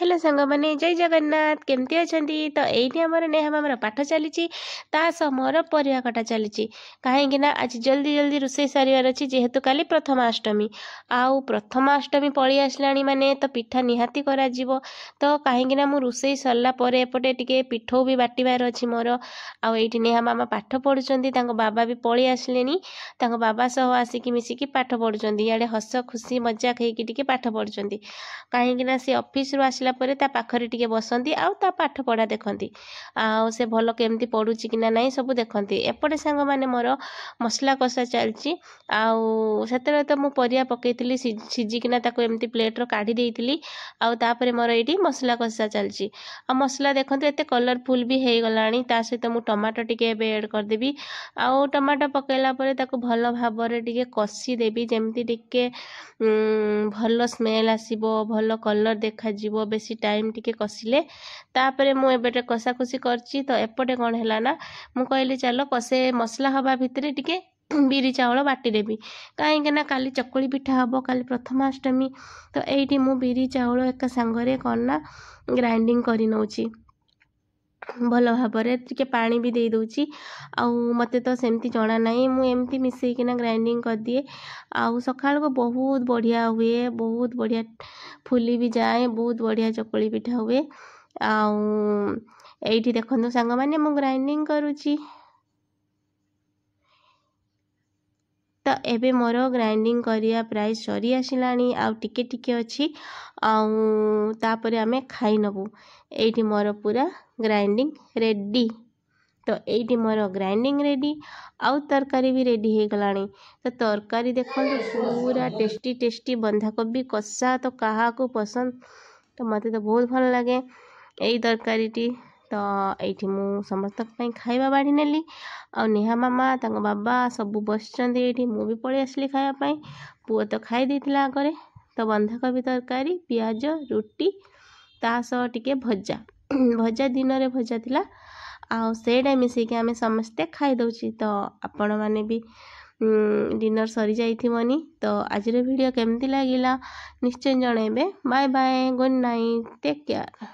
Hello सांग मैंने जय जगन्नाथ केमती अच्छी तो ये आमर नेहा मामर पाठ चली मोर परिया कटा चली कहीं आज जल्दी जल्दी रोसे सारे अच्छी जेहेतु काली प्रथमाष्टमी आउ प्रथमाष्टमी पलि आसला माने तो पिठा निहाती करा तो कहीं रोसे सरला एपटे टिके पिठौ भी बाटिबार अच्छी मोर आईटी नेहा मामा पाठ पढ़ुंट बाबा भी पलि आसले बाबा सह आसिकी मिसिकी पाठ पढ़ुंट इे हस खुशी मजाक होके पाठ पढ़ुंट कहीं सी ऑफिस रु आसला पाखरे टिके बसंती आउ ता पाठ पढ़ा देखती आउ से भल केमती पढ़ुची कि ना नहीं सब देखती एपटे सांग माने मोर मसला कषा चलची आउ सेते तो मु परिया पकईली सीझिकिना ताको एमती प्लेट्र काढ़ी देइतिली आउ तापरे मोर एटी मसला कषा चलची आ मसला देखते एते कलरफुल भी हो गलानी ता सहित मु टमाटो टिके एबे ऐड कर देबी आउ टमाटो पकेला परे ताको भल भाबरे टिके कषी देबी जेमती टिके भल स्मेल आसीबो भल कलर देखा जीवो बेसी टाइम टिके कषिले तापरे मु एबेटे कषाकषि करची तो एपटे कौन है ना मु कहली चलो कषे मसला हवा भितरे टिके बिरी चावल बाटी देबी कहीं ना काली चकुली पिठा हम काली प्रथमाष्टमी तो ये मु बिरी चावल एक सांगरे करना ग्राइंडिंग कर नौची भल भाव टिके पानी भी दे दूची आउ मते तो सेमती जना नहीं मु एमती मिसेकिना ग्राइंडिंग कर दिए आउ सकाळ को बहुत बढ़िया हुए बहुत बढ़िया फुली भी जाए बहुत बढ़िया चकुली पिठा हुए आउ एठी देखंतु सांग माने मु ग्राइंडिंग करूची तो एबे मोर ग्राइंडिंग करिया प्राय सरी आसिलानी आउ टिके टिके अच्छी आउ तापरे आमे खाई नबू एठी मोर पूरा ग्राइंडिंग रेडी तो ये मोर ग्राइंडिंग रेडी आउ तरकारी भी रेडी हो गलानी तो तरकारी देखो पूरा टेस्टी टेस्टी बंधाकोबी कषा तो क्या पसंद तो मत तो बहुत भल लगे यही तरकारी तो ये मु समस्त खाଇବା बाढ़ी नेली आ नेहा मामा बाबा सब बसचंद ये मु भी पलि आसली खायापाई पुओ तो खाई देथिला आगरे तो बंधाकोबी तरकारी पियाज रुटी ता सह टिके भजा भजा दिन रे भजा थिला आउ सेटा मिसेकी आमे समस्ते खाई दउची तो आपण माने भी डिनर सरी जाइथिबनी तो आज वीडियो केमती लागिला निश्चय जणेबे bye bye good night take care.